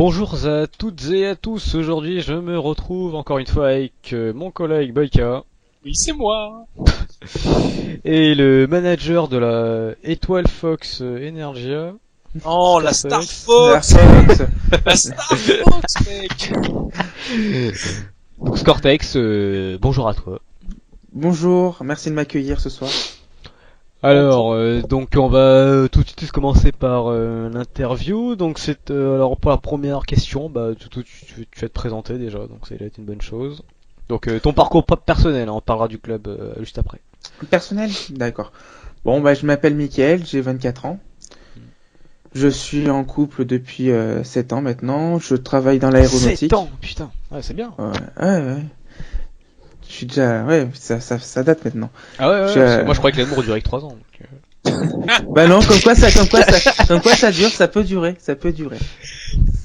Bonjour à toutes et à tous, aujourd'hui je me retrouve encore une fois avec mon collègue Boyka Oui, c'est moi. et le manager de la Étoile Fox Energia. Oh, la Star Star Fox. Fox. La Star Fox, mec. Donc Scortex, bonjour à toi. Bonjour, merci de m'accueillir ce soir. Alors, donc on va tout de suite commencer par l'interview. Donc c'est alors pour la première question, bah tu vas te présenter déjà, donc ça va être une bonne chose. Donc ton parcours personnel, hein, on parlera du club juste après. Personnel? D'accord. Bon, bah, je m'appelle Mickaël, j'ai 24 ans. Je suis en couple depuis 7 ans maintenant. Je travaille dans l'aéronautique. 7 ans, putain, ouais, c'est bien. Ouais. Je suis déjà... Ouais, ça date maintenant. Ah ouais, Je- parce que moi je croyais que l'amour durait que 3 ans. Bah non, comme quoi ça dure, ça peut durer.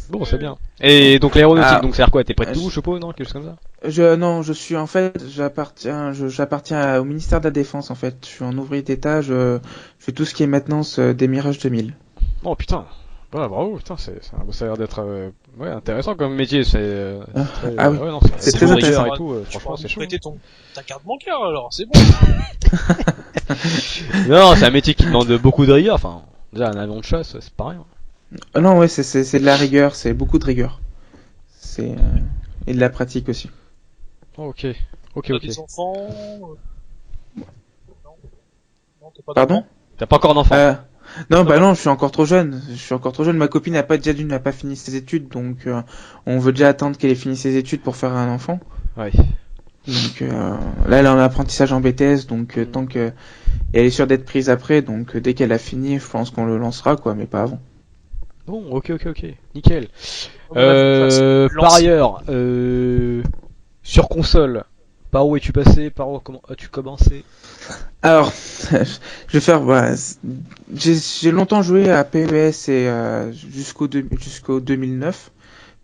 Bon, c'est bien. Et donc l'aéronautique, Ah, donc c'est-à-dire quoi? T'es près de tout, je- je suppose, non? Quelque chose comme ça? Non, je suis en fait, j'appartiens au ministère de la Défense en fait. Je suis en ouvrier d'État, je fais tout ce qui est maintenance des Mirage 2000. Oh putain. Ouais, bravo, putain, ça a l'air d'être ouais, intéressant comme métier, c'est très, Ah oui, ouais, non, c'est c'est très beaucoup de rigueur intéressant. et tout, Tu franchement, pourras c'est nous chaud. prêter ta carte bancaire, alors, c'est bon. Non, c'est un métier qui demande beaucoup de rigueur, enfin, déjà un avion de chasse, c'est pas rien. Ah non, ouais, c'est de la rigueur, c'est beaucoup de rigueur. C'est et de la pratique aussi. Oh, ok, T'as ok. des enfants Non, non, t'as pas Pardon? d'enfants. T'as pas encore d'enfant? Non, bah non, je suis encore trop jeune. Ma copine n'a pas fini ses études, donc on veut déjà attendre qu'elle ait fini ses études pour faire un enfant. Ouais. Donc là, elle est en apprentissage en BTS, donc tant que et elle est sûre d'être prise après, donc dès qu'elle a fini, je pense qu'on le lancera, quoi, mais pas avant. Bon, ok, nickel. Bref, Par ailleurs, sur console, par où es-tu passé? Par où comment as-tu commencé? Alors, je vais faire. Voilà, j'ai longtemps joué à PES et jusqu'au 2009,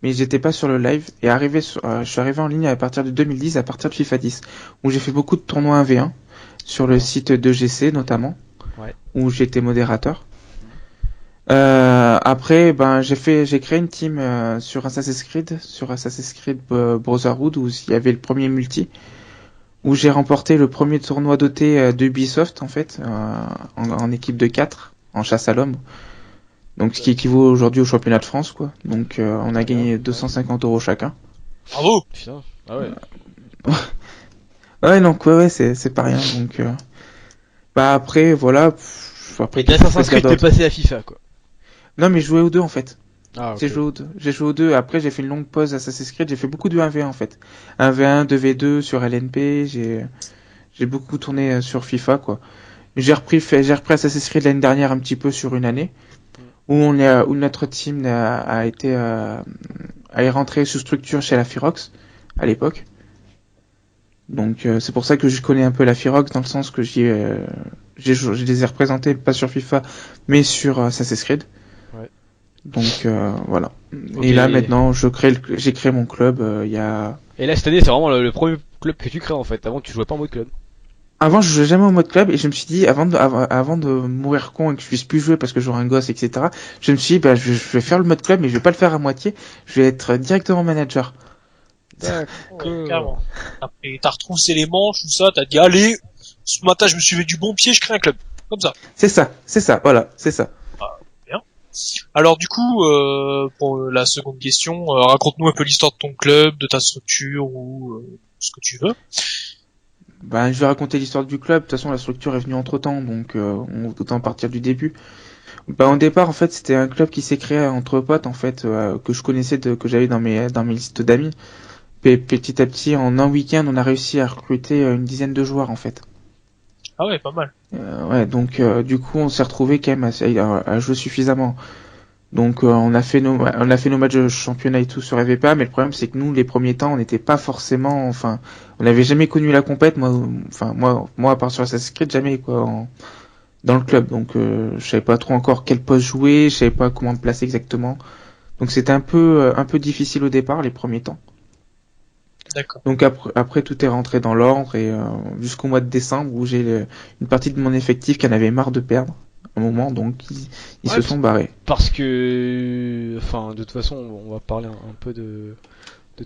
mais j'étais pas sur le live. Et je suis arrivé en ligne à partir de 2010, à partir de FIFA 10, où j'ai fait beaucoup de tournois 1v1 sur le site de GC notamment, Ouais. où j'étais modérateur. Après, ben j'ai créé une team sur Assassin's Creed Brotherhood où il y avait le premier multi où j'ai remporté le premier tournoi doté d'Ubisoft en fait en équipe de 4 en chasse à l'homme. Donc ce qui équivaut aujourd'hui au championnat de France quoi. Donc on a gagné 250 € chacun. Bravo. Putain. Ah ouais. Ouais donc ouais c'est pas rien donc bah après voilà après Et d'Assassin's Creed, t'es passé à FIFA, quoi. non mais je jouais aux deux en fait. Ah, ok. J'ai joué aux deux. Après, j'ai fait une longue pause à Assassin's Creed. J'ai fait beaucoup de 1v1 en fait. 1v1, 2v2 sur LNP. J'ai beaucoup tourné sur FIFA quoi. J'ai repris Assassin's Creed l'année dernière un petit peu sur une année où notre team est rentré sous structure chez la Firox à l'époque. Donc c'est pour ça que je connais un peu la Firox dans le sens que je les ai représentés pas sur FIFA mais sur Assassin's Creed. Ouais. Donc voilà. Ok. Et là maintenant, j'ai créé mon club il y a. Et là, cette année, c'est vraiment le premier club que tu crées, en fait. Avant, tu jouais pas en mode club. Avant, je jouais jamais au mode club et je me suis dit avant de mourir con et que je puisse plus jouer parce que j'aurai un gosse etc. Je me suis dit bah je vais faire le mode club mais je vais pas le faire à moitié. Je vais être directement manager. Ouais, carrément. Après, t'as retroussé les manches, tout ça, t'as dit, allez, ce matin, je me suis fait du bon pied, je crée un club. Comme ça. C'est ça, voilà, c'est ça. Bien. Alors, du coup, pour la seconde question, raconte-nous un peu l'histoire de ton club, de ta structure ou ce que tu veux. Ben je vais raconter l'histoire du club. De toute façon, la structure est venue entre temps, donc autant partir du début. Ben au départ, en fait, c'était un club qui s'est créé entre potes, en fait, que je connaissais, que j'avais dans mes listes d'amis. Petit à petit, en un week-end, on a réussi à recruter une dizaine de joueurs, en fait. Ah ouais, pas mal. Ouais, donc du coup, on s'est retrouvé quand même à jouer suffisamment. Donc on a fait nos matchs de championnat et tout sur EVPA, mais le problème c'est que nous, les premiers temps, on n'était pas forcément, enfin, on n'avait jamais connu la compète. Moi, à part sur Assassin's Creed, jamais quoi, dans le club. Donc je savais pas trop encore quel poste jouer, je savais pas comment me placer exactement. Donc c'était un peu difficile au départ, les premiers temps. D'accord. Donc après tout est rentré dans l'ordre et jusqu'au mois de décembre où une partie de mon effectif qui en avait marre de perdre un moment, donc ils Ouais, se sont barrés. parce que, enfin, de toute façon, on va parler un peu de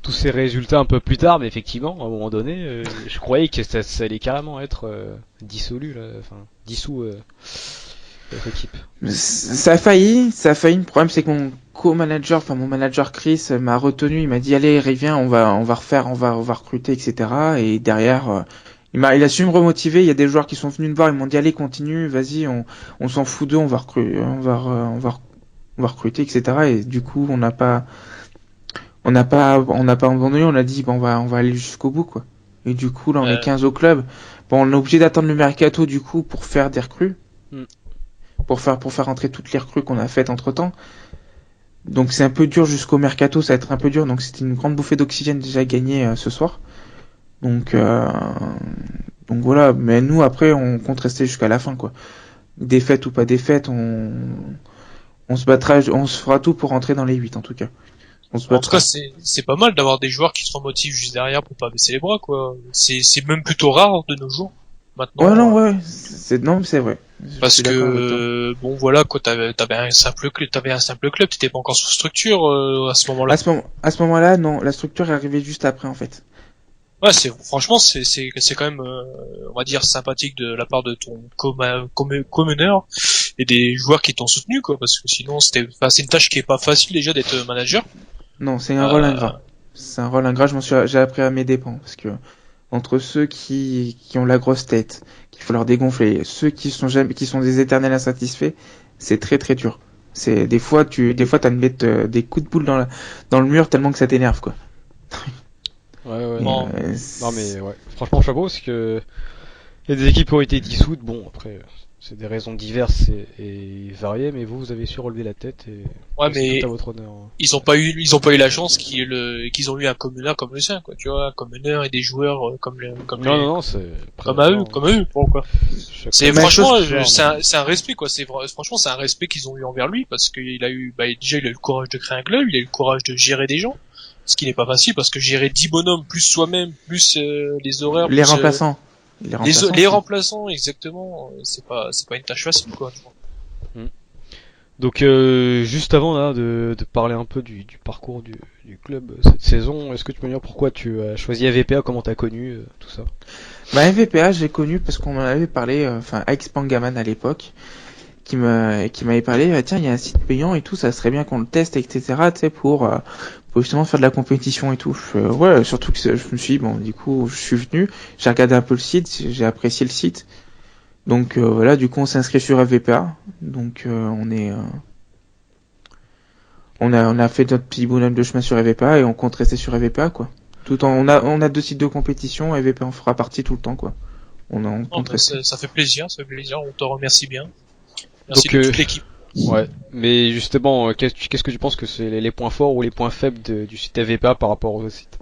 tous ces résultats un peu plus tard, mais effectivement, à un moment donné, je croyais que ça allait carrément être dissolu, là, enfin, dissous votre équipe. Ça a failli. Le problème, c'est que mon co-manager, enfin mon manager Chris, m'a retenu. Il m'a dit, allez, reviens, on va refaire, on va recruter, etc. Et derrière, il a su me remotiver. Il y a des joueurs qui sont venus me voir, ils m'ont dit, allez, continue, vas-y, on s'en fout d'eux, on va recruter, etc. Et du coup, on n'a pas abandonné. On a dit, bon, on va aller jusqu'au bout, quoi. Et du coup, là, on est 15 au club. Bon, on est obligé d'attendre le mercato, du coup, pour faire des recrues. Mm. Pour faire rentrer toutes les recrues qu'on a faites entre temps. Donc c'est un peu dur jusqu'au mercato, ça va être un peu dur. Donc c'était une grande bouffée d'oxygène déjà gagnée ce soir. Donc donc voilà. Mais nous après on compte rester jusqu'à la fin quoi. Défaite ou pas défaite, on se battra, on se fera tout pour rentrer dans les 8 en tout cas. On se En tout battra. cas, c'est pas mal d'avoir des joueurs qui se remotivent juste derrière pour pas baisser les bras, quoi. C'est même plutôt rare de nos jours. Maintenant. Ouais non ouais, c'est vrai. Je Parce suis d'accord avec toi. que bon voilà quoi, t'avais un simple club, t'étais pas encore sous structure à ce moment-là. À ce moment-là, non, la structure est arrivée juste après en fait. Ouais, franchement c'est quand même on va dire sympathique de la part de ton co-meneur et des joueurs qui t'ont soutenu quoi, parce que sinon c'est une tâche qui est pas facile déjà d'être manager. Non, c'est un rôle ingrat. C'est un rôle ingrat, j'ai appris à mes dépens parce que entre ceux qui ont la grosse tête, qu'il faut leur dégonfler, ceux qui sont des éternels insatisfaits, c'est très très dur. C'est des fois t'as une bête des coups de boule dans le mur tellement que ça t'énerve quoi. Ouais. Bon. Non mais ouais, franchement chapeau, parce que il y a des équipes qui ont été dissoutes. Bon après, c'est des raisons diverses et variées, mais vous avez su relever la tête et Ouais, c'est mais tout à votre honneur. ils ont pas eu la chance qu'ils ont eu un communeur comme le sien, quoi. Tu vois, un communeur et des joueurs Non, c'est comme à eux, pourquoi. C'est Même franchement, chose, c'est un respect, quoi. Franchement, c'est un respect qu'ils ont eu envers lui parce qu'il a eu, déjà, il a eu le courage de créer un club, il a eu le courage de gérer des gens. Ce qui n'est pas facile parce que gérer 10 bonhommes plus soi-même, plus les horaires, les plus remplaçants. les remplaçants, exactement, c'est pas une tâche facile, quoi. Donc juste avant là de parler un peu du parcours du club cette saison, est-ce que tu peux me dire pourquoi tu as choisi AVPA, comment t'as connu tout ça? Bah MVPA, j'ai connu parce qu'on m'en avait parlé, enfin Alex Pangaman à l'époque, qui m'avait parlé, tiens, il y a un site payant et tout, ça serait bien qu'on le teste, etc. Tu sais, pour justement faire de la compétition et tout. Ouais, surtout que je me suis dit, bon, du coup, je suis venu, j'ai regardé un peu le site, j'ai apprécié le site. Donc voilà, du coup, on s'est inscrit sur FVPA. Donc on a fait notre petit bonhomme de chemin sur FVPA et on compte rester sur FVPA quoi. Tout en on a deux sites de compétition, FVPA en fera partie tout le temps quoi. On compte rester. Ça fait plaisir, on te remercie bien. Merci Donc, de toute l'équipe. Ouais, mais justement, qu'est-ce que tu penses que c'est les points forts ou les points faibles du site AVPA par rapport au site?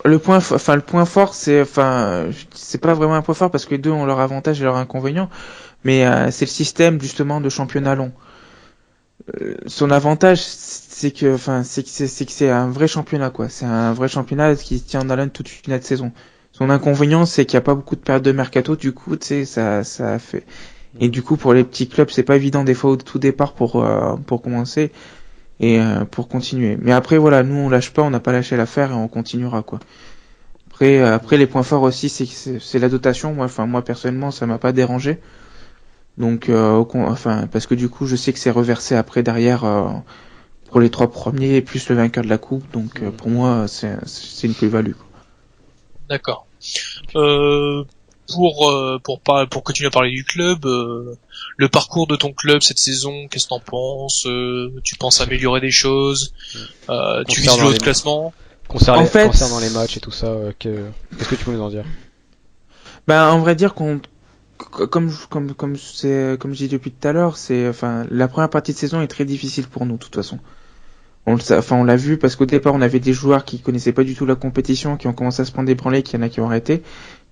Le point fort, c'est pas vraiment un point fort parce que les deux ont leur avantage et leur inconvénient, mais c'est le système justement de championnat long. Son avantage, c'est que c'est un vrai championnat quoi. C'est un vrai championnat qui se tient en haleine toute une autre saison. Son inconvénient, c'est qu'il n'y a pas beaucoup de périodes de mercato, du coup, tu sais, ça fait. Et du coup, pour les petits clubs, c'est pas évident des fois au tout départ pour commencer et pour continuer. Mais après, voilà, nous on lâche pas, on n'a pas lâché l'affaire et on continuera quoi. Après les points forts aussi, c'est la dotation. Moi personnellement, ça m'a pas dérangé. Donc, parce que du coup, je sais que c'est reversé après derrière pour les trois premiers plus le vainqueur de la coupe. Donc, pour moi, c'est une plus-value. D'accord. Pour continuer à parler du club, le parcours de ton club cette saison, qu'est-ce que t'en penses? Tu penses améliorer des choses? Tu vises le haut de classement? Concernant les matchs et tout ça, qu'est-ce que tu peux nous en dire? Ben, en vrai dire comme je dis depuis tout à l'heure, la première partie de saison est très difficile pour nous de toute façon. On l'a vu parce qu'au départ on avait des joueurs qui connaissaient pas du tout la compétition, qui ont commencé à se prendre des branlées, qu'il y en a qui ont arrêté.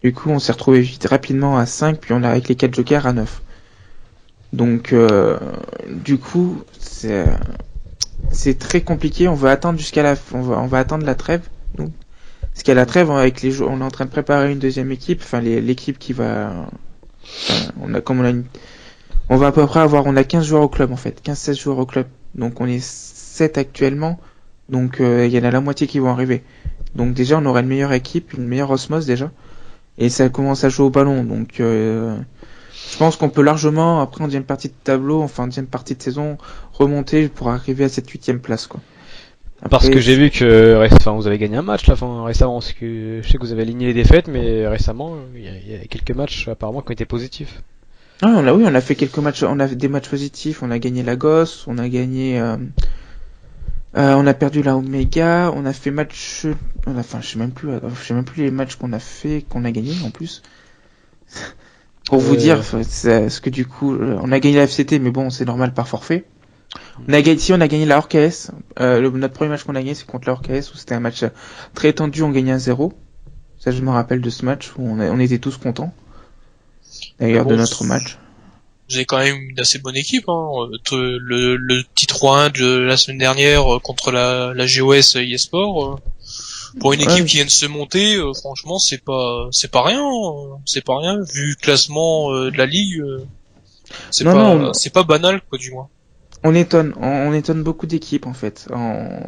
Du coup on s'est retrouvé vite rapidement à 5, puis on a avec les 4 jokers à 9. Donc du coup c'est très compliqué. On va attendre on va attendre la trêve. Donc, parce qu'à la trêve avec on est en train de préparer une deuxième équipe, enfin l'équipe qui va On va à peu près on a 15 joueurs au club en fait, 15-16 joueurs au club. Donc on est 7 actuellement, donc il y en a la moitié qui vont arriver. Donc déjà on aura une meilleure équipe, une meilleure osmose déjà, et ça commence à jouer au ballon. Donc je pense qu'on peut largement, après en deuxième partie de tableau, enfin en deuxième partie de saison, remonter pour arriver à cette 8ème place quoi. Après, Parce que j'ai vu que vous avez gagné un match là, récemment, parce que je sais que vous avez aligné les défaites, mais récemment il y a quelques matchs apparemment qui ont été positifs. Ah, on a fait quelques matchs, on a fait des matchs positifs, on a gagné la Gosse, on a gagné, on a perdu la Omega, on a fait enfin, je sais même plus les matchs qu'on a gagné en plus. Pour vous dire, parce que du coup, on a gagné la FCT, mais bon, c'est normal par forfait. On a gagné la Orcaes. Notre premier match qu'on a gagné, c'est contre la Orcaes, où c'était un match très tendu, on gagnait 1-0. Ça, je me rappelle de ce match où on était tous contents. D'ailleurs, de notre match. Vous avez quand même une assez bonne équipe, hein. Le petit 3-1 de la semaine dernière contre la GOS eSport. Pour une équipe qui vient de se monter, franchement, c'est pas rien, c'est pas rien vu le classement de la ligue. C'est pas banal quoi du moins. On étonne beaucoup d'équipes en fait.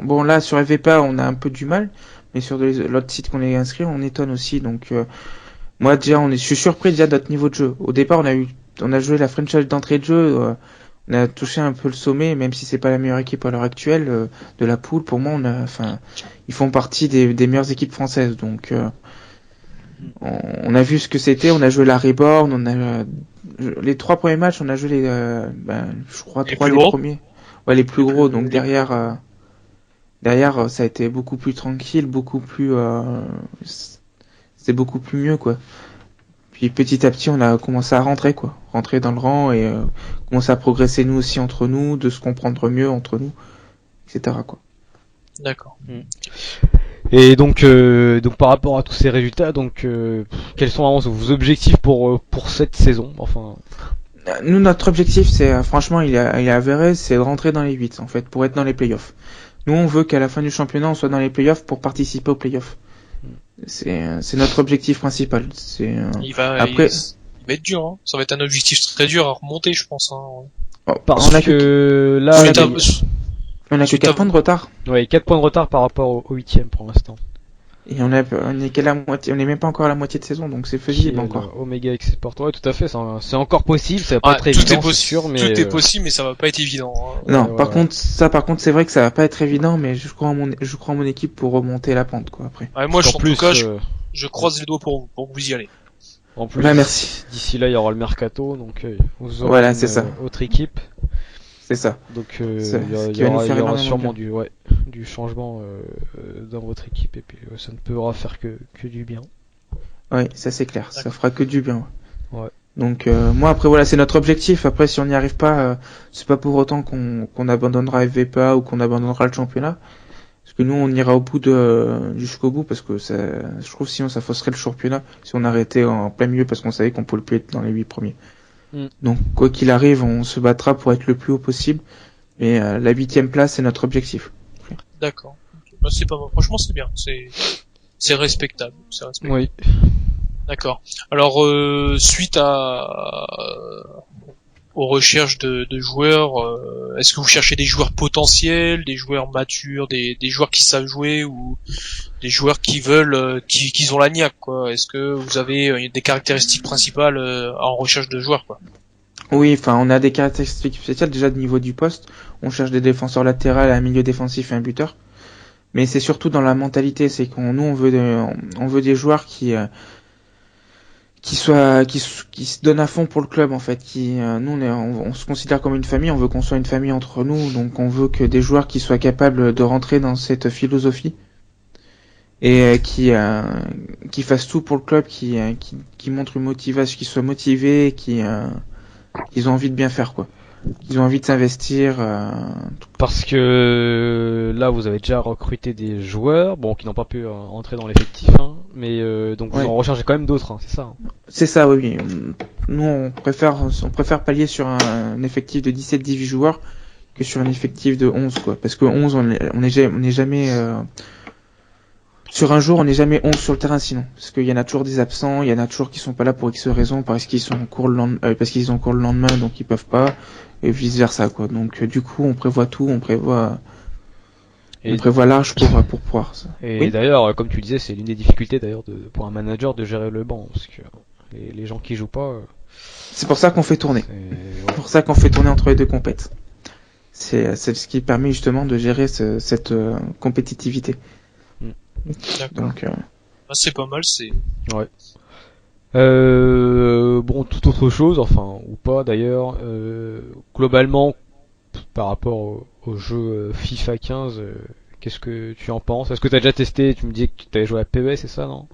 Bon là sur FVPA on a un peu du mal, mais sur l'autre site qu'on est inscrit on étonne aussi. Donc moi déjà je suis surpris déjà de notre niveau de jeu. Au départ on a joué la franchise d'entrée de jeu. On a touché un peu le sommet, même si c'est pas la meilleure équipe à l'heure actuelle de la poule. Pour moi, ils font partie des meilleures équipes françaises. Donc, on a vu ce que c'était. On a joué la Reborn. Les 3 premiers matchs, on a joué je crois 3 des premiers. Ouais, les plus gros. Donc derrière, ça a été beaucoup plus tranquille, c'était beaucoup plus mieux quoi. Puis petit à petit, on a commencé à rentrer dans le rang et commencer à progresser nous aussi entre nous, de se comprendre mieux entre nous, etc. quoi. D'accord. Et donc par rapport à tous ces résultats, quels sont vraiment vos objectifs pour cette saison? Enfin, nous notre objectif, c'est franchement, il est avéré, c'est de rentrer dans les 8 en fait, pour être dans les playoffs. Nous, on veut qu'à la fin du championnat, on soit dans les playoffs pour participer aux playoffs. C'est notre objectif principal. Il va être dur, hein. Ça va être un objectif très dur à remonter, je pense. Hein. Parce que là, on a que 4 points de retard. Ouais, 4 points de retard par rapport au 8ème pour l'instant. Et on est qu'à la moitié, on est même pas encore à la moitié de saison, donc c'est faisable encore. Omega Export, ouais, tout à fait, c'est encore possible, ça va pas être évident, c'est sûr, mais tout est possible, mais ça va pas être évident. Hein. Non, par contre, c'est vrai que ça va pas être évident, mais je crois en mon équipe pour remonter la pente, quoi, après. Ouais, moi, je croise les doigts pour que vous y allez. En plus, merci. D'ici là, il y aura le mercato, donc vous aurez voilà, c'est ça. Autre équipe. C'est ça. Donc il y aura sûrement du changement dans votre équipe et puis ça ne pourra faire que du bien. Oui, ça c'est clair, ça fera que du bien. Ouais. Donc moi après voilà, c'est notre objectif. Après si on n'y arrive pas, c'est pas pour autant qu'on abandonnera FVPA ou qu'on abandonnera le championnat. Parce que nous on ira au bout jusqu'au bout parce que je trouve sinon ça fausserait le championnat si on arrêtait en plein milieu parce qu'on savait qu'on pouvait plus être dans les 8 premiers. Donc quoi qu'il arrive, on se battra pour être le plus haut possible. Mais la 8ème place, c'est notre objectif. D'accord. Bah, c'est pas franchement c'est bien, c'est respectable, Oui. D'accord. Alors suite aux recherches de joueurs, est-ce que vous cherchez des joueurs potentiels, des joueurs matures, des joueurs qui savent jouer ou des joueurs qui veulent qui ont la niaque quoi? Est-ce que vous avez des caractéristiques principales en recherche de joueurs quoi? Oui, enfin on a des caractéristiques spéciales déjà de niveau du poste. On cherche des défenseurs latéraux, un milieu défensif et un buteur. Mais c'est surtout dans la mentalité, c'est on veut des joueurs qui se donnent à fond pour le club en fait, nous on se considère comme une famille, on veut qu'on soit une famille entre nous, donc on veut que des joueurs qui soient capables de rentrer dans cette philosophie et qui fassent tout pour le club, qui montrent une motivation, qui soient motivés, qu'ils ont envie de bien faire quoi. Ils ont envie de s'investir. Parce que là, vous avez déjà recruté des joueurs, qui n'ont pas pu entrer dans l'effectif, hein, mais donc vous en recherchez quand même d'autres, hein, c'est ça. Hein. C'est ça, oui. Nous, on préfère pallier sur un effectif de 17-18 joueurs que sur un effectif de 11, quoi. Parce que 11, on n'est jamais. sur un jour, on n'est jamais 11 sur le terrain sinon. Parce qu'il y en a toujours des absents, il y en a toujours qui sont pas là pour X raisons, parce qu'ils sont en cours parce qu'ils ont cours le lendemain, donc ils peuvent pas, et vice versa, quoi. Donc, du coup, on prévoit tout, on prévoit large pour pouvoir ça. Et Oui. d'ailleurs, comme tu le disais, c'est l'une des difficultés d'ailleurs pour un manager de gérer le banc, parce que les gens qui jouent pas, C'est pour ça qu'on fait tourner. C'est pour ça qu'on fait tourner entre les deux compètes. C'est ce qui permet justement de gérer cette compétitivité. D'accord. Donc, Ah, c'est pas mal, c'est... Ouais. Bon, toute autre chose, enfin, ou pas d'ailleurs, globalement, par rapport au jeu FIFA 15, qu'est-ce que tu en penses? Est-ce que t'as déjà testé? Tu me dis que tu avais joué à PES, c'est ça, non?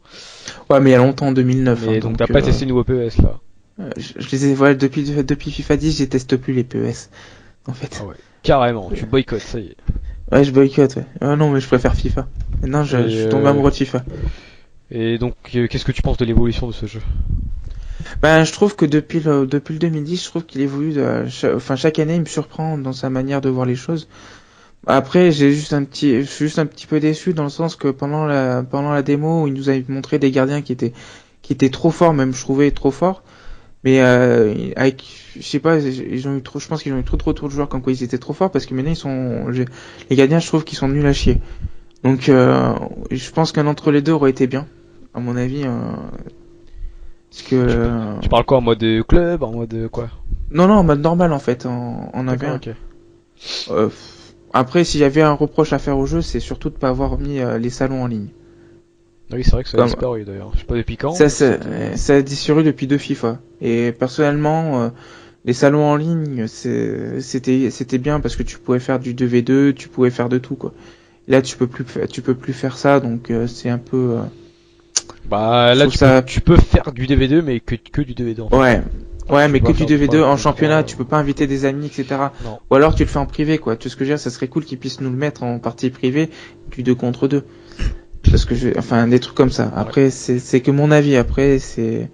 ouais, mais il y a longtemps, en 2009. Mais hein, donc t'as pas testé le nouveau PES là? je les ai, voilà, depuis FIFA 10, je teste plus les PES, en fait. Ah ouais. Carrément, tu boycottes, ça y est. Ouais, je boycotte, ouais. Ah non, mais je préfère FIFA. Maintenant, je suis tombé amoureux de FIFA. Et donc, qu'est-ce que tu penses de l'évolution de ce jeu? Ben, je trouve que depuis le 2010, je trouve qu'il évolue. Chaque année, il me surprend dans sa manière de voir les choses. Après, je suis juste un petit peu déçu dans le sens que pendant la démo, où il nous a montré des gardiens qui étaient trop forts, même je trouvais trop forts. Mais je sais pas, je pense qu'ils ont eu trop de retours de joueurs comme quoi ils étaient trop forts parce que maintenant les gardiens, je trouve qu'ils sont nuls à chier. Donc, je pense qu'un entre les deux aurait été bien, à mon avis. Parce que Tu parles quoi, en mode club, en mode quoi? non, en mode normal en fait, en D'accord, 1v1. ok. Euh, Après, s'il y avait un reproche à faire au jeu, c'est surtout de pas avoir mis les salons en ligne. Ah oui, c'est vrai que ça a Comme- disparu d'ailleurs. Je sais pas depuis quand. Ça, mais ça a disparu depuis 2 FIFA. Et personnellement, les salons en ligne, c'était bien parce que tu pouvais faire du 2v2, tu pouvais faire de tout quoi. Là, tu peux plus faire ça, donc c'est un peu. Bah Je là, trouve ça- tu peux faire du DVD, mais que du DVD en fait. Ouais. Ouais, Tu mais dois que du faire 2v2 trois en contre championnat, trois. tu peux pas inviter des amis, etc. Non. Ou alors tu le fais en privé, quoi. Tout ce que je veux dire, ça serait cool qu'ils puissent nous le mettre en partie privée, du 2 contre 2. Parce que enfin, des trucs comme ça. Après, c'est que mon avis. Après, c'est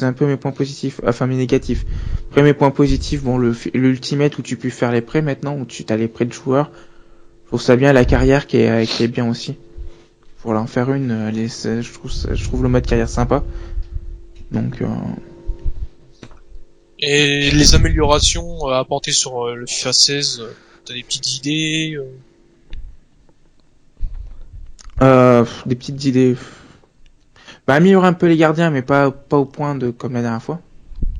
un peu mes points positifs, enfin mes négatifs. Après, mes points positifs, bon, l'ultimate où tu peux faire les prêts maintenant, où tu as les prêts de joueurs. Je trouve ça bien, la carrière qui est bien aussi. Pour en faire une, je trouve le mode carrière sympa. Donc, Et les améliorations apportées sur le FIFA 16, t'as des petites idées des petites idées. Bah, améliorer un peu les gardiens, mais pas au point de comme la dernière fois.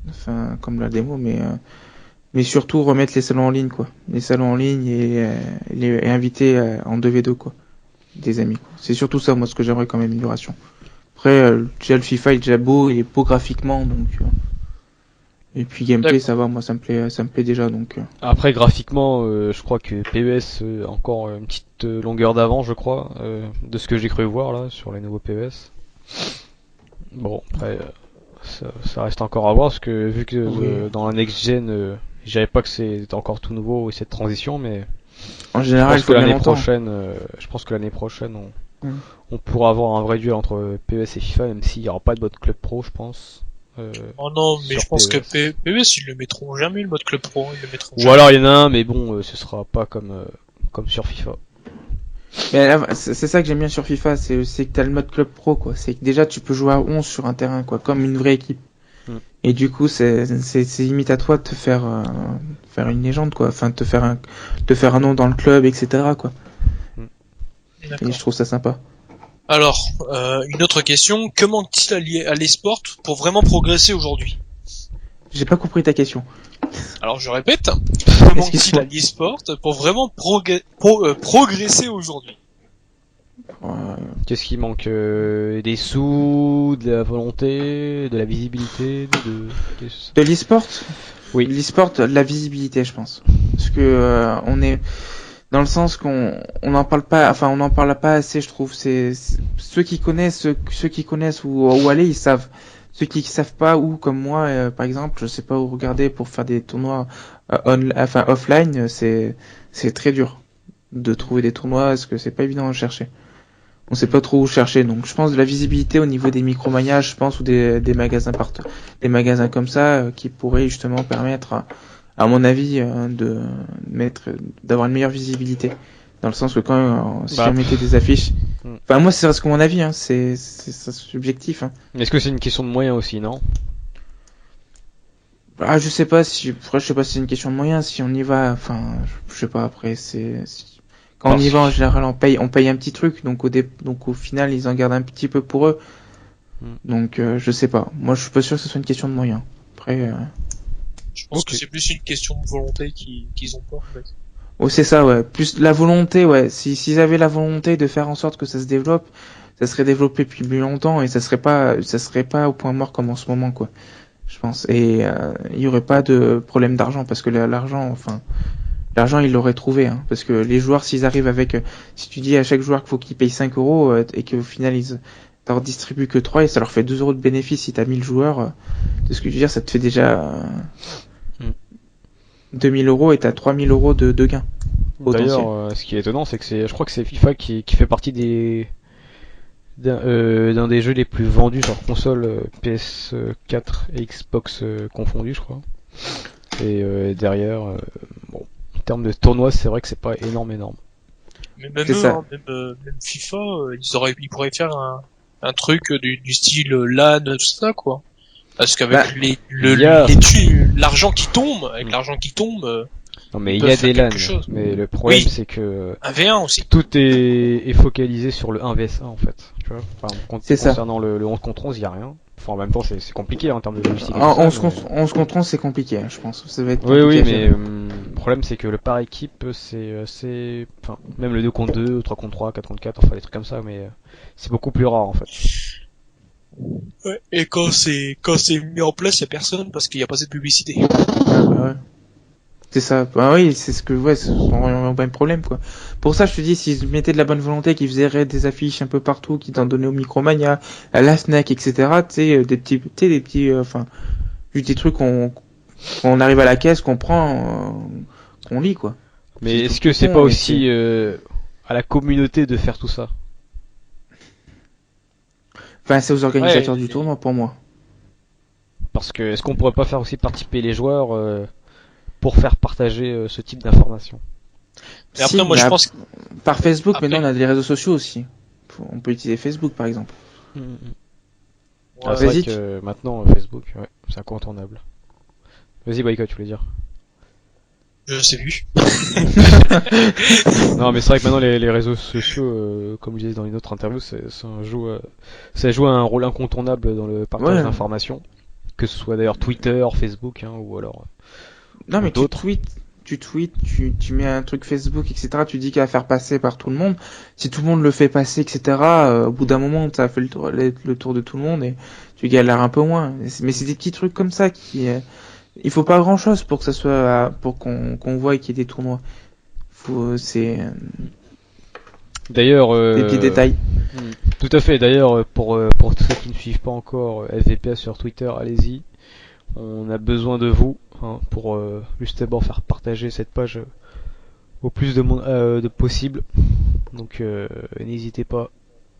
Enfin, comme la démo, mais surtout remettre les salons en ligne, quoi. Les salons en ligne et inviter en 2v2, quoi. Des amis, quoi. C'est surtout ça, moi, ce que j'aimerais comme amélioration. Après, déjà le FIFA il est déjà beau, il est beau graphiquement, donc. Et puis gameplay, D'accord. ça va, moi, ça me plaît déjà, donc. Après, graphiquement, je crois que PES a encore une petite longueur d'avance, je crois, de ce que j'ai cru voir là sur les nouveaux PES. Bon, après, ça reste encore à voir, parce que vu que Oui. dans la next gen, je dirais pas que c'est encore tout nouveau cette transition, mais En je général, il pense que faut bien l'année longtemps. prochaine, je pense que l'année prochaine, Mm. on pourra avoir un vrai duel entre PES et FIFA, même s'il y aura pas de mode club pro, je pense. Oh non, mais Sur je pense que PES. PES, ils le mettront jamais, le mode club pro, ils le mettront Ou jamais. alors il y en a un, mais bon, ce sera pas comme sur FIFA. Mais là, c'est ça que j'aime bien sur FIFA, c'est que t'as le mode club pro, quoi. C'est que déjà tu peux jouer à 11 sur un terrain, quoi, comme une vraie équipe. Mm. Et du coup, c'est limite à toi de te faire une légende, quoi. Enfin, te faire un nom dans le club, etc., quoi. Et D'accord. je trouve ça sympa. Alors, une autre question, que manque-t-il à l'esport pour vraiment progresser aujourd'hui? J'ai pas compris ta question. Alors je répète, que manque-t-il Excuse-moi. à l'esport pour vraiment progresser aujourd'hui? Euh, Qu'est-ce qui manque? Des sous, de la volonté, de la visibilité, De l'e-sport? Oui. L'e-sport, de la visibilité, je pense. Parce que on est dans le sens on en parle pas, enfin on en parle pas assez, je trouve. C'est ceux qui connaissent, où aller, ils savent. Ceux qui savent pas où, comme moi, par exemple, je sais pas où regarder pour faire des tournois offline, c'est très dur de trouver des tournois, parce que c'est pas évident à chercher. On sait pas trop où chercher, donc je pense de la visibilité au niveau des micromaniages, je pense, ou des magasins des magasins comme ça, qui pourraient justement permettre, à mon avis, d'avoir une meilleure visibilité, Dans le sens que quand si Bah, on mettait des affiches, Hmm. enfin moi c'est reste mon avis, hein, c'est subjectif. Hein. Est-ce que c'est une question de moyens aussi, non? Ah je sais pas si, après, je sais pas si c'est une question de moyens, si on y va, enfin je sais pas après quand on y va en général on paye un petit truc, donc au final ils en gardent un petit peu pour eux. Hmm. Donc je sais pas, moi je suis pas sûr que ce soit une question de moyens. Après Je pense Ok. que c'est plus une question de volonté qu'ils ont pas, en fait. oh c'est ça ouais, plus la volonté ouais, si s'ils avaient la volonté de faire en sorte que ça se développe, ça serait développé depuis plus longtemps et ça serait pas au point mort comme en ce moment quoi. Je pense et il y aurait pas de problème d'argent parce que l'argent ils l'auraient trouvé hein, parce que les joueurs s'ils arrivent avec si tu dis à chaque joueur qu'il faut qu'il paye 5 euros et qu'au final ils t'en redistribuent que 3 et ça leur fait 2 euros de bénéfice si t'as 1000 joueurs c'est ce que je veux dire ça te fait déjà Hmm. 2000 euros et t'as 3000 euros de gains potentiels. D'ailleurs, ce qui est étonnant, c'est que je crois que c'est FIFA qui fait partie d'un des jeux les plus vendus sur console PS4 et Xbox confondus, je crois. Et derrière, bon, en termes de tournois, c'est vrai que c'est pas énorme. Mais même C'est eux, ça. hein, même FIFA, ils pourraient faire un truc du style LAN, tout ça, quoi. Parce qu'avec Bah, il y a- l'argent qui tombe, avec l'argent qui tombe, Non, mais ils il y a peuvent faire des LAN. quelque chose. Mais le problème, Oui. c'est que un V1 aussi. tout est focalisé sur le 1vs1 en fait. Tu vois, enfin, C'est ça. concernant le 11 contre 11, il y a rien. Enfin, en même temps, c'est compliqué en termes de logistique. Et tout En ça, 11 mais- contre 11 contre 11 c'est compliqué hein, je pense. Ça va être Oui, compliqué oui, à mais gérer. le problème c'est que le par équipe, enfin, même le 2 contre 2, 3 contre 3, 4 contre 4, enfin des trucs comme ça, mais c'est beaucoup plus rare en fait. Ouais. Et quand c'est mis en place, y a personne parce qu'il y a pas assez de publicité. Ah, bah, ouais. C'est ça. Bah oui, c'est ce que ouais, c'est vraiment pas un problème quoi. Pour ça, je te dis, s'ils mettaient de la bonne volonté, qu'ils faisaient des affiches un peu partout, qu'ils t'en donnaient au Micromania, à la Snack, etc. Tu sais, des petits, enfin, juste des trucs qu'on arrive à la caisse, qu'on prend, qu'on lit quoi. Mais C'est est-ce tout que c'est con, pas et aussi à la communauté de faire tout ça? Enfin, c'est aux organisateurs Ouais, du tournoi pour moi. Parce que est-ce qu'on pourrait pas faire aussi participer les joueurs pour faire partager ce type d'informations? Et après, Si, moi, mais je pense par Facebook, Après- maintenant on a des réseaux sociaux aussi. On peut utiliser Facebook par exemple. Ah, c'est vrai Vas-y, que maintenant Facebook, ouais, c'est incontournable. Vas-y, Boycott, tu voulais dire. je sais plus. Non, mais c'est vrai que maintenant les réseaux sociaux, comme je disais dans une autre interview, ça joue un rôle incontournable dans le partage Ouais. d'informations, que ce soit d'ailleurs Twitter, Facebook, hein, ou alors Non, mais d'autres. tu tweets, tu mets un truc Facebook, etc. Tu dis qu'il va faire passer par tout le monde. Si tout le monde le fait passer, etc. Au bout d'un moment, ça fait le tour de tout le monde et tu galères un peu moins. Mais c'est des petits trucs comme ça qui, il faut pas grand chose pour que ça soit, pour qu'on voit qu'il y ait des tournois. C'est D'ailleurs, des petits détails. tout à fait. D'ailleurs, pour ceux qui ne suivent pas encore FVPS sur Twitter, allez-y. On a besoin de vous hein, pour justement faire partager cette page au plus de monde de possible. Donc n'hésitez pas,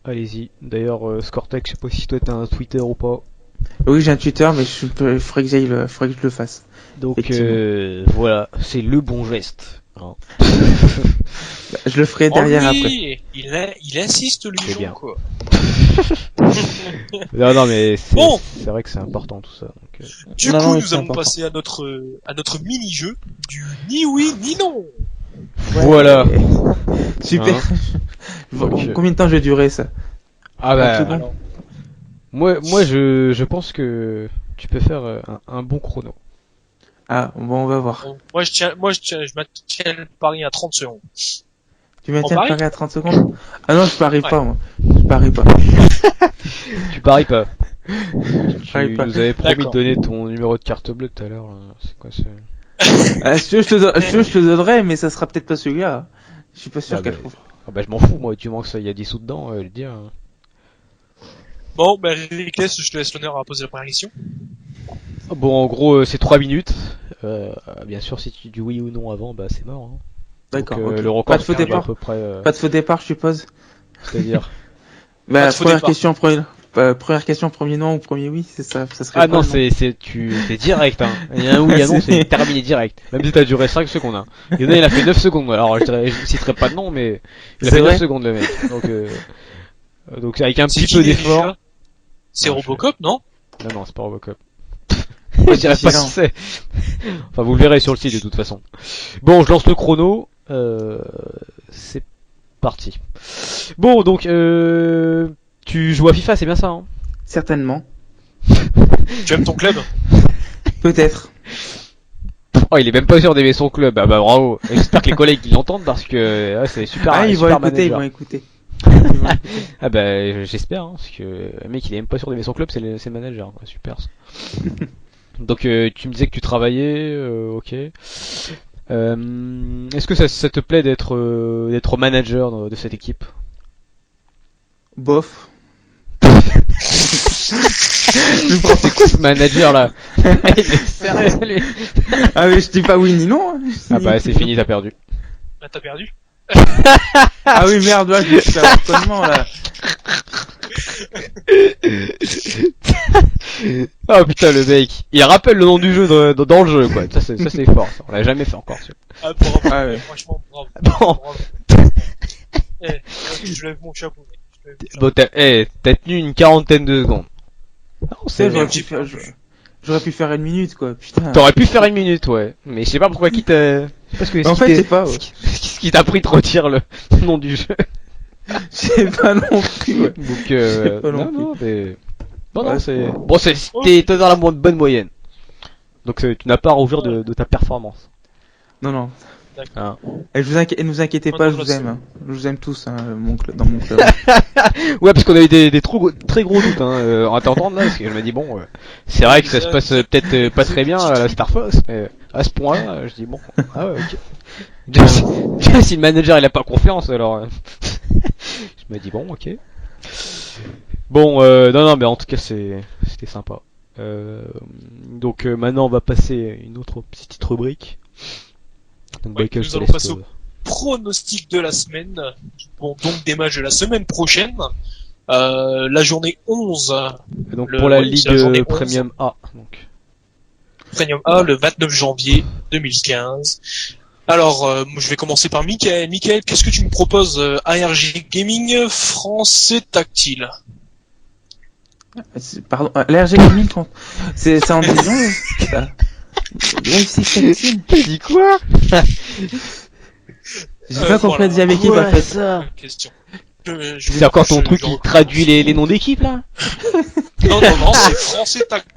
allez-y. D'ailleurs, Scortec, je sais pas si toi t'as un Twitter ou pas. Oui, j'ai un Twitter, mais il faudrait que je le fasse. Donc Effectivement. voilà, c'est le bon geste. Hein. Je le ferai Oh, derrière après. lui, il insiste, lui, C'est Jean, bien. quoi. Non, mais Bon. c'est vrai que c'est important tout ça. Donc, Du Non, coup, non, mais nous c'est allons important. passer à notre mini-jeu du ni oui ni non. Voilà. Super. Donc, Combien de temps je vais durer ça? Ah 30 bah, secondes. Alors, moi je pense que tu peux faire un bon chrono. Ah, bon, on va voir. bon, je maintiens le pari à 30 secondes. Tu maintiens le parie pari à 30 secondes? Ah non, je parie Ouais. pas, moi. Je parie pas. Tu paries pas. parie Tu pas. nous avais promis de D'accord. donner ton numéro de carte bleue tout à l'heure. Là. C'est quoi ça? Si tu veux, je te le donnerai, mais ça sera peut-être pas celui-là. Je suis pas sûr Ah qu'elle bah, trouve. Ah bah je m'en fous moi, tu manques ça, il y a 10 sous dedans, le dire. Hein. Bon, ben, Rickless, je te laisse l'honneur à poser la première question. Bon en gros c'est 3 minutes. Bien sûr si tu dis oui ou non avant, bah c'est mort. Hein. D'accord, Donc, ok. le record Pas de faux c'est à départ. peu près... Pas de faux départ, je suppose. C'est-à-dire... Pas Bah, de faux première départ. question, Première question, premier non ou premier oui, c'est ça, ça serait Ah pas non, le nom. c'est direct, hein. Il y a un oui, il y a un non, c'est terminé direct. Même si t'as duré 5 secondes, hein. Il y en a, il a fait 9 secondes. Alors, je citerai pas de nom, mais il a C'est fait vrai 9 secondes, le mec. Donc avec un C'est petit qui peu les d'effort. déjà C'est Non, Robocop, non? Non, c'est pas Robocop. Ouais, Je dirais pas différent. qui c'est. Enfin, vous le verrez sur le site de toute façon. Bon, je lance le chrono. C'est parti. Bon, donc, tu joues à FIFA, c'est bien ça, hein? Certainement. Tu aimes ton club? Peut-être. Oh, il est même pas sûr d'aimer son club. Ah bah bravo. J'espère que les collègues ils l'entendent parce que ouais, c'est super. Ah, ils vont super écouter, ils manager. vont écouter. Ils vont écouter. Ah bah j'espère, hein, parce que le mec il est même pas sûr d'aimer son club, c'est le manager, quoi. Super. Ça. Donc tu me disais que tu travaillais, ok. Est-ce que ça te plaît d'être manager de cette équipe? Bof. C'est quoi ce manager là? Il est sérieux, lui. Ah, mais je dis pas oui ni non. Hein. Ah bah c'est fini, t'as perdu. Bah, t'as perdu. Ah oui, merde, ouais, je suis à l'abonnement, là. Oh putain le mec, il rappelle le nom du jeu dans le jeu quoi. Ça c'est fort, ça. On l'a jamais fait encore. Ah, bravo. Ah ouais. Franchement, bravo. Bon. Bravo. Eh, je lève mon chapeau, mec. Je lève mon chapeau. Bon t'as tenu une quarantaine de secondes. Non, Tu sais, c'est j'aurais pu faire, j'aurais pu faire une minute, quoi, putain. T'aurais pu faire une minute, ouais. Mais je sais pas pourquoi qui t'a... Je sais pas ce que En fait, je sais pas, ouais. ce qui t'a pris de retirer le nom du jeu. Je sais pas non plus, ouais. Donc, Je sais pas non non, mais... Non, Ouais. c'est... Bon, t'es dans la bonne moyenne. Donc, tu n'as pas à rougir de ta performance. Non, non. D'accord. Hein. Et ne vous inquiétez Moi, pas, non, je vous là, aime, hein. Je vous aime tous, hein, dans mon club. Ouais, parce qu'on a eu des très gros doutes, hein, en t'entendant là, parce que je me dis, bon, c'est vrai que ça se passe peut-être pas très bien à la Star Fox, mais à ce point-là, je dis, bon, ah ouais, ok. Déjà, si le manager il a pas confiance, alors... je me dis, bon, ok. Bon, non, mais en tout cas, c'était sympa. Donc maintenant, on va passer à une autre petite rubrique. Donc, Ouais, Michael, nous je te allons laisse, passer au pronostic de la semaine. Bon, donc des matchs de la semaine prochaine. La journée 11, donc le- pour la ouais, Ligue c'est la journée 11. Premium A. Donc. Premium A, le 29 janvier 2015. Alors, je vais commencer par Mickaël. Mickaël, qu'est-ce que tu me proposes? ARG Gaming français tactile. Pardon, l'RG Gaming, c'est en division, ça. UFC Tactile. T'as dit quoi? J'ai pas compris la deuxième équipe, en fait. ça? Question. C'est encore ton truc qui traduit les noms d'équipes là? Non, c'est français tactile.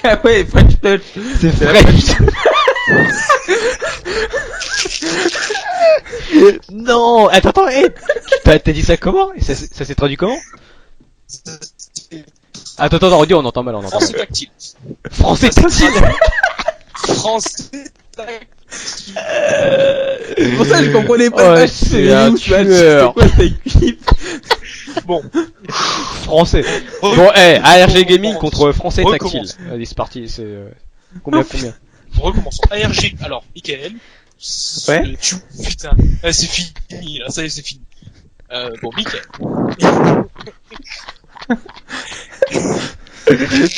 Ah ouais, French Touch. C'est vrai. Non, attends, t'as dit ça comment? Et ça s'est traduit comment? Attends, redis, on entend mal, Français tactile. Français tactile. Français tactile. C'est pour ça que je comprenais pas Oh, le match. c'est un tueur. C'est quoi cette équipe? Bon, Français. Bon, ARG Gaming contre Français Tactile. Allez, c'est parti, c'est... Combien? recommençons. ARG, alors, Mickaël. Ouais. Putain, c'est fini, là, ça y est, c'est fini. Bon, Mickaël.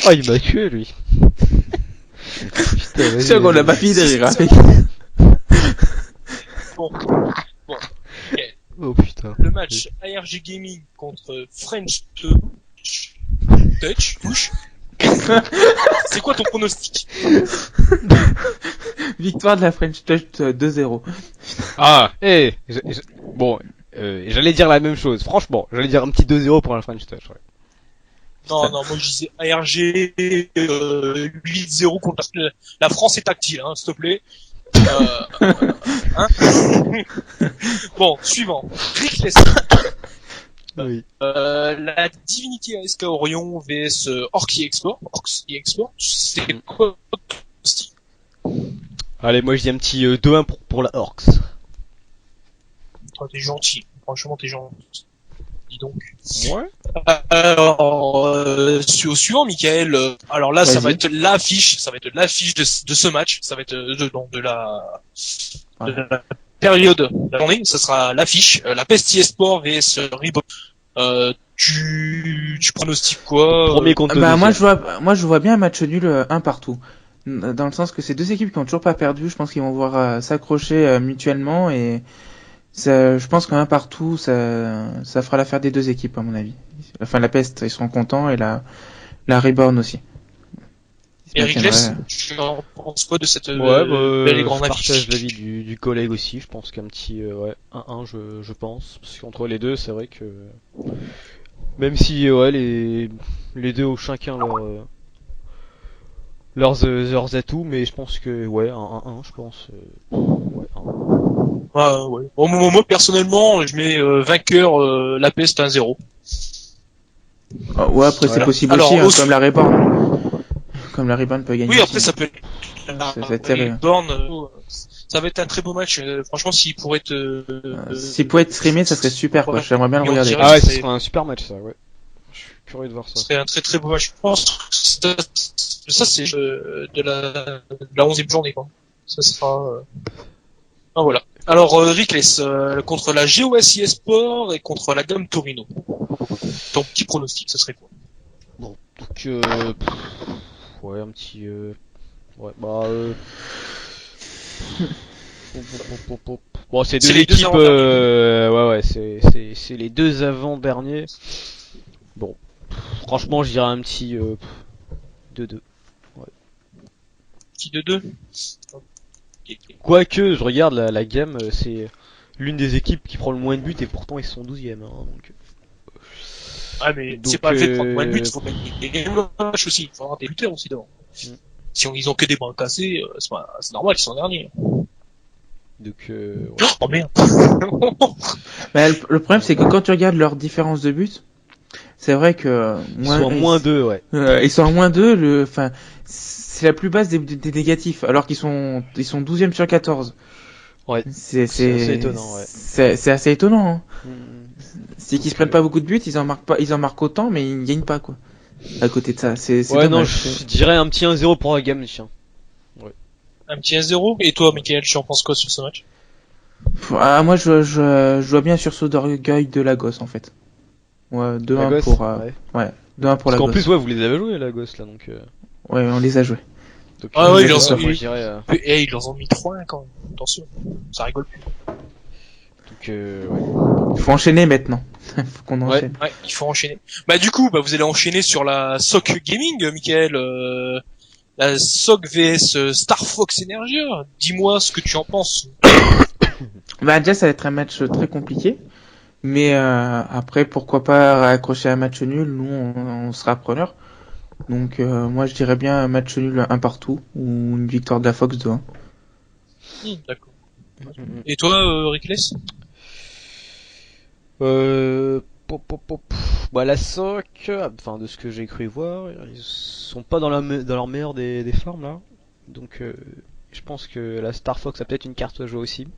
Oh, il m'a tué, lui. Putain, Je suis sûr qu'on l'a pas fini de rire, hein. Bon, Mickaël. Oh, putain. Le match ARG Gaming contre French Touch. C'est quoi ton pronostic? Victoire de la French Touch 2-0. Ah, bon, j'allais dire la même chose. Franchement, j'allais dire un petit 2-0 pour la French Touch, ouais. Non, moi je disais ARG 8-0 contre la France est tactile, hein, s'il te plaît. Hein. Bon, suivant. Rick Lesnar. Oui. La Divinity ASK Orion vs Orcs Export, c'est quoi ton style? Allez, moi je dis un petit 2-1 pour la Orcs. Toi, t'es gentil, franchement t'es gentil. Dis donc. Ouais. Alors, au suivant, Mickaël, alors là, ça Vas-y. va être l'affiche de ce match, ça va être de la période de la journée, ça sera l'affiche, la Pesti Esport vs Reebok. Tu pronostiques quoi? Premier contre le Bah deuxième. moi je vois bien un match nul un partout. Dans le sens que c'est deux équipes qui ont toujours pas perdu, je pense qu'ils vont voir s'accrocher mutuellement et ça, je pense qu'un partout ça fera l'affaire des deux équipes à mon avis. Enfin la Peste ils seront contents et la Reborn aussi. Ils se Eric maintiendraient. Less, tu en penses quoi de cette Ouais, belle et je grande partage affiche? l'avis du collègue aussi. Je pense qu'un petit ouais, 1-1, je pense. Parce qu'entre les deux, c'est vrai que même si ouais, les deux ont chacun leurs atouts, mais je pense que ouais, un 1-1, je pense. Ouais, 1-1. Ouais. Bon, moi, personnellement, je mets vainqueur la peste 1-0. Ouais après c'est Voilà. possible Alors, aussi hein, comme la Reborn peut gagner oui, après aussi. ça peut être Ça tirait. Born, ça va être un très beau match. Franchement, s'il pourrait être S'il pouvait être streamé ça serait super quoi. J'aimerais bien le en regarder. direct, Ah ouais, ce c'est- serait un super match ça, ouais. Je suis curieux de voir ça. ce serait un très très beau match. Je pense que ça c'est de la 11e journée, quoi. Ça sera. Ah, voilà. Alors, Rickless, contre la GOSI Sport et contre la Gamme Torino. Ton petit pronostic, ça serait quoi? Bon, donc ouais, un petit ouais, bah bon, c'est C'est deux les deux équipes avant-derniers. ouais ouais, c'est les deux avant-derniers. Bon, franchement, je dirais un petit 2-2. Petit 2-2. Quoique, je regarde la gamme, c'est l'une des équipes qui prend le moins de buts et pourtant ils sont 12e. Hein, Ah, mais donc, c'est pas le fait de prendre moins de buts, il faut gagner le match aussi. Il faut avoir des buteurs aussi devant. Mm. Si ils ont que des bancs cassés, c'est normal qu'ils sont derniers. donc ouais. Oh merde. Bah, le problème c'est que quand tu regardes leur différence de but, c'est vrai que Ils sont à moins 2, ouais. ils sont à moins 2, enfin c'est la plus basse des négatifs alors ils sont 12e sur 14. Ouais. C'est C'est assez étonnant, ouais. c'est assez étonnant hein. Mm. C'est qu'ils se prennent pas beaucoup de buts, ils en marquent autant mais ils gagnent pas quoi. À côté de ça, c'est Ouais, non, dommage. je dirais un petit 1-0 pour la gamme, tiens. Un petit 1-0. Et toi, Michael, tu en penses quoi sur ce match? Ah, moi je vois bien sur ce d'orgueil de Lagos en fait. Ouais, 2-1 Lagos, pour ouais. 2-1 pour Parce qu'en Lagos. plus, ouais, vous les avez joués, Lagos, là, donc. Ouais, on les a joués. Donc, Ah ouais, ils en ça, sont- moi, je dirais. Et ils leur ont mis 3-1 quand même. Attention. Ça rigole plus. Donc, ouais. Faut enchaîner maintenant. Faut qu'on Ouais. enchaîne. Ouais, il faut enchaîner. Bah du coup, vous allez enchaîner sur la SOC Gaming, Michael. La SOC VS Star Fox Energia. Dis-moi ce que tu en penses. Bah déjà ça va être un match très compliqué. Mais après pourquoi pas accrocher un match nul, nous on sera preneur. Donc moi je dirais bien un match nul un partout ou une victoire de la Fox 2-1. D'accord. Mm. Et toi, Rickless? Bah, la SOC, enfin, de ce que j'ai cru voir, ils sont pas dans leur meilleure des formes, là. Donc, je pense que la Star Fox a peut-être une carte à jouer aussi.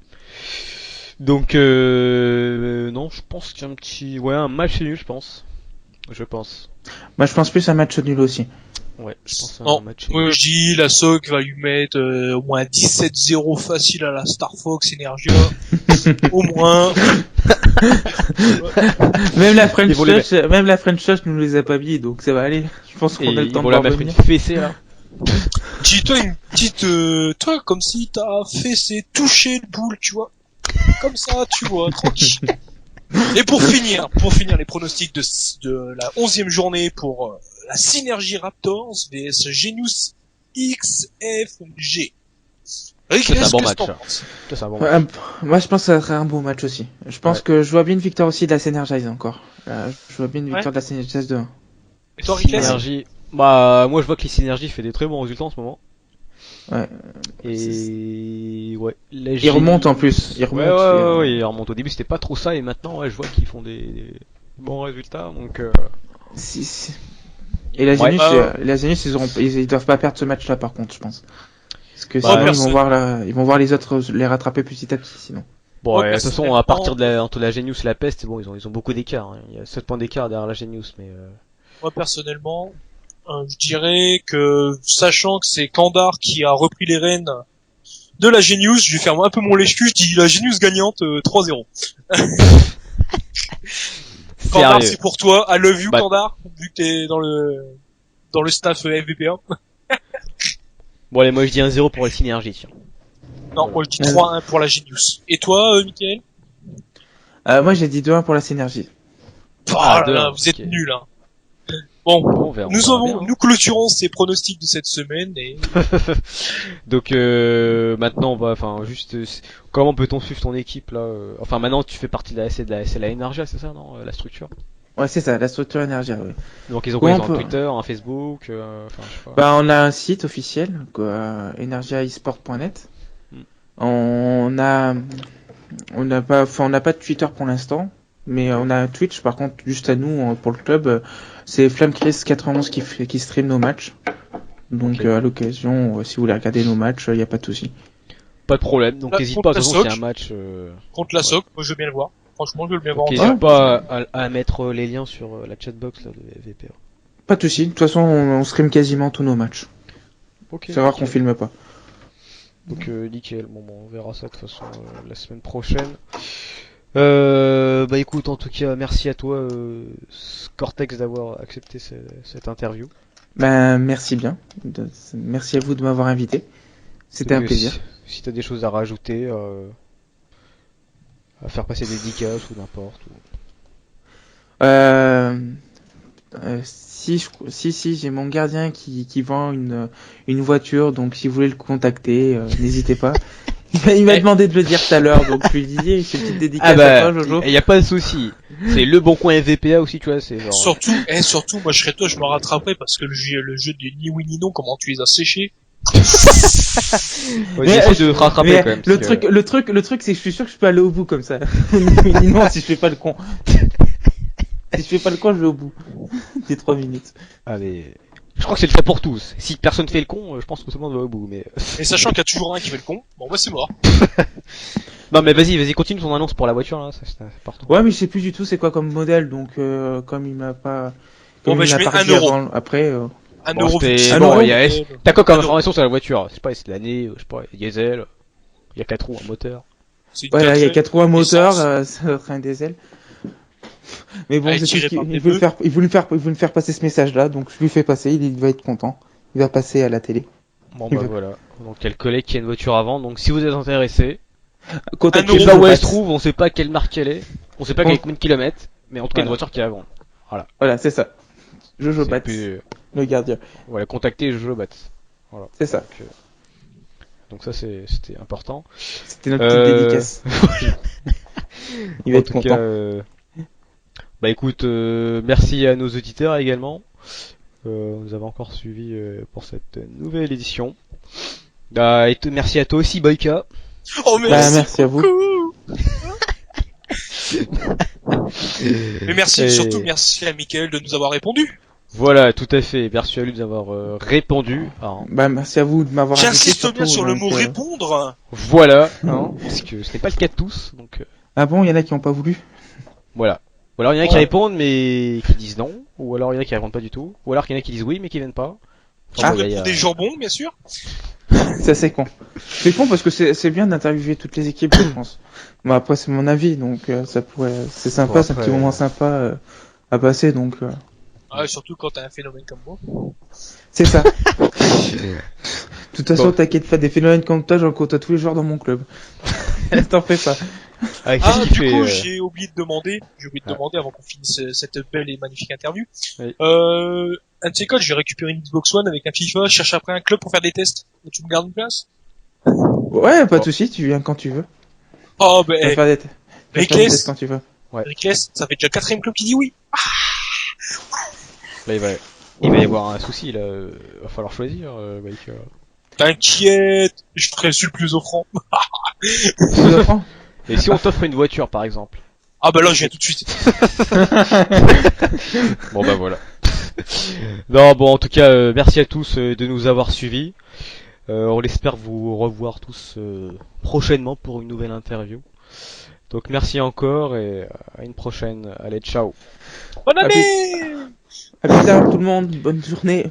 Donc, non, je pense qu'il y a un petit. Ouais, un match nul, je pense. Je pense. Moi je pense plus un match nul aussi. Ouais, je pense à un Non, match nul. moi je dis la SOC va lui mettre au moins 17-0 facile à la Star Fox Energia. Au moins. Même la French Ils vont les Touch, même la French Touch nous les a pas mis donc ça va aller. Je pense Et qu'on a le ils temps de vont la voir mettre une venir. fessée, là. Dis-toi une petite, toi, comme si t'as fait c'est toucher le boule, tu vois. Comme ça, tu vois, tranquille. Et pour finir les pronostics de la 11e journée pour la Synergie Raptors vs Genius XFG. Rick, C'est un qu'est-ce bon que match, t'en ça. penses? Ça, c'est un bon Ouais, match. moi je pense que ça serait un beau match aussi. Je pense Ouais. que je vois bien une victoire aussi de la Synergize encore. Je vois bien une victoire Ouais. de la Synergize 2-1. Et toi, Rick, Synergie. Bah, moi, je vois que les synergies fait des très bons résultats en ce moment. Ouais. Et ouais, Il remonte en plus. Il remonte. Ouais, il remonte. Au début, c'était pas trop ça, et maintenant, ouais, je vois qu'ils font des bons résultats. Donc, Si. Et la Ouais. Genius, la Genius, ils doivent pas perdre ce match-là par contre, je pense. Parce que Bah, sinon personne. ils vont voir les autres les rattraper petit à petit sinon. bon, Ouais, de toute façon, à partir personnellement, entre la Genius et la Peste, bon, ils ont beaucoup d'écart. Hein. Il y a 7 points d'écart derrière la Genius, mais moi personnellement, je dirais que, sachant que c'est Kandar qui a repris les rênes de la Genius, je vais faire un peu mon lèche-cul, je dis la Genius gagnante 3-0. Kandar, Sérieux. c'est pour toi. I love you, Bah- Kandar, vu que t'es dans le staff FVP1. Bon allez, moi je dis 1-0 pour la synergie, tiens. Non, moi je dis 3-1 pour la Genius. Et toi, Mickaël? Moi, j'ai dit 2-1 pour la synergie. Oh Ah, là là, 2-1, vous êtes ok. nuls, hein. Bon, Bon, on verra bien, hein. nous clôturons ces pronostics de cette semaine et Donc maintenant on va, enfin juste, comment peut-on suivre ton équipe là Enfin maintenant tu fais partie de c'est la Energia, c'est ça non La structure. Ouais, c'est ça, la structure énergie, oui. Donc ils ont Comment quoi? Ils ont on un peut- Twitter, un Facebook, enfin je sais pas. Bah, on a un site officiel, quoi, energiaesport.net. Hmm. On n'a pas, enfin, on n'a pas de Twitter pour l'instant, mais on a un Twitch, par contre, juste à nous, pour le club, c'est FlamChris91 qui stream nos matchs. Donc, Ok. à l'occasion, si vous voulez regarder nos matchs, il n'y a pas de souci. Pas de problème. Donc Là, n'hésite contre pas, de toute la façon s'il y a SOC. un match. contre la Ouais. SOC, moi je veux bien le voir. Franchement, je veux bien voir Donc en n'hésite direct. pas à mettre les liens sur la chatbox là, de VPA. Pas de souci. De toute façon, on stream quasiment tous nos matchs. Ok. C'est rare qu'on nickel. filme pas. Donc nickel. Bon, on verra ça de toute façon la semaine prochaine. Bah écoute, en tout cas, merci à toi, Cortex, d'avoir accepté cette interview. Ben, merci bien. Merci à vous de m'avoir invité. C'était un Donc, plaisir. Si t'as des choses à rajouter, à faire passer des dédicaces ou n'importe. Si, j'ai mon gardien qui vend une voiture, donc si vous voulez le contacter, n'hésitez pas. Il m'a demandé de le dire tout à l'heure, donc je lui dis, c'est une petite dédicace Ah bah, à toi, Jojo. y a pas de souci. C'est le bon coin VPA aussi, tu vois, c'est genre. Surtout, moi je serais toi, je me rattraperais parce que le jeu de ni oui ni non, comment tu les as séchés. Ouais, j'essaie de te rattraper Mais quand même. le parce truc, que- le truc, c'est que je suis sûr que je peux aller au bout comme ça. Non, si je fais pas le con. Si je fais pas le con, je vais au bout. Des 3 minutes. Ah mais. Je crois que c'est le cas pour tous. Si personne fait le con, je pense que tout le monde va au bout. Mais Et sachant qu'il y a toujours un qui fait le con, bon bah c'est mort. non, mais vas-y, continue ton annonce pour la voiture là. Ça, c'est partout. Ouais, mais je sais plus du tout c'est quoi comme modèle, donc comme il m'a pas. Comme Bon, bah, il je m'a mets pas 1 redit euro. avant, après. 1 Bon, euro. c'était- vu que bon, c'est il y a- un euro. T'as quoi comme Un euro. information sur la voiture? Je sais pas, c'est de l'année, je sais pas, diesel. Il y a 4 roues, un moteur. C'est une Voilà, il y a 4 80 moteurs, essence. ça va être un diesel. Mais bon, Allez, c'est tout tiré ce qu'il par des il veut bœufs. faire, il veut me faire passer ce message-là, donc je lui fais passer, il va être content. Il va passer à la télé. Bon Il bah veut- voilà. Donc il y a le collègue qui a une voiture à vendre. Donc si vous êtes intéressé, Contactez on Un sait euro. pas où elle Jojo se trouve, on sait pas quelle marque elle est, on sait pas Bon. quel combien de kilomètres, mais en tout cas une Voilà. voiture qui est à vendre. Batz. Voilà, c'est ça. Jojo C'est Batz, plus- le gardien. Voilà, contactez Jojo Batz. Voilà. C'est ça. Donc ça c'était important. C'était notre petite dédicace. Il va En être tout cas, content. bah écoute, merci à nos auditeurs également. Vous avez encore suivi pour cette nouvelle édition. Bah, et merci à toi aussi, Boyka. Oh merci. Merci à vous. beaucoup. Mais merci, Et- surtout merci à Mickaël de nous avoir répondu. Voilà, tout à fait. Merci à lui d'avoir répondu. Alors, Bah, merci à vous de m'avoir invité. J'insiste bien surtout, sur le donc, mot répondre. voilà, hein, parce que ce n'est pas le cas de tous. Donc Ah bon, il y en a qui ont pas voulu. voilà. Ou alors il y en a qui Ouais. répondent mais qui disent non, ou alors il y en a qui répondent pas du tout, ou alors il y en a qui disent oui mais qui viennent pas. Qui Enfin, nous bon, il y a- répond des jambons, bien sûr. Ça, c'est con. C'est con parce que c'est bien d'interviewer toutes les équipes, je pense. Bon, après, c'est mon avis, donc ça pourrait. C'est sympa, Bon, c'est un après, petit moment sympa à passer, donc Ah, surtout quand t'as un phénomène comme moi. c'est ça. De toute façon, Bon. t'inquiète pas, des phénomènes comme toi, j'en côtoie tous les joueurs dans mon club. T'en fais pas. Ah, qu'est-ce Ah, qu'il du fait, coup, j'ai oublié de demander avant qu'on finisse cette belle et magnifique interview. Oui. Un de ces codes, j'ai récupéré une Xbox One avec un FIFA, je cherche après un club pour faire des tests. Et tu me gardes une place? Ouais, pas Bon. de soucis, tu viens quand tu veux. Oh, Tu vas ben, faire des tu vas faire des Rickless. tests quand tu veux. Rickless, ça fait déjà le 4ème club qui dit oui. Là, il va y avoir un souci là. Va falloir choisir. Boyka. T'inquiète, je ferai celui le plus offrant. Tu nous apprends Et si on t'offre une voiture par exemple? Ah bah là, je viens tout de suite. Bon bah voilà. Non bon en tout cas merci à tous de nous avoir suivis. On espère vous revoir tous prochainement pour une nouvelle interview. Donc merci encore et à une prochaine. Allez ciao. Bonne À année! À plus tard, tout le monde. Bonne journée.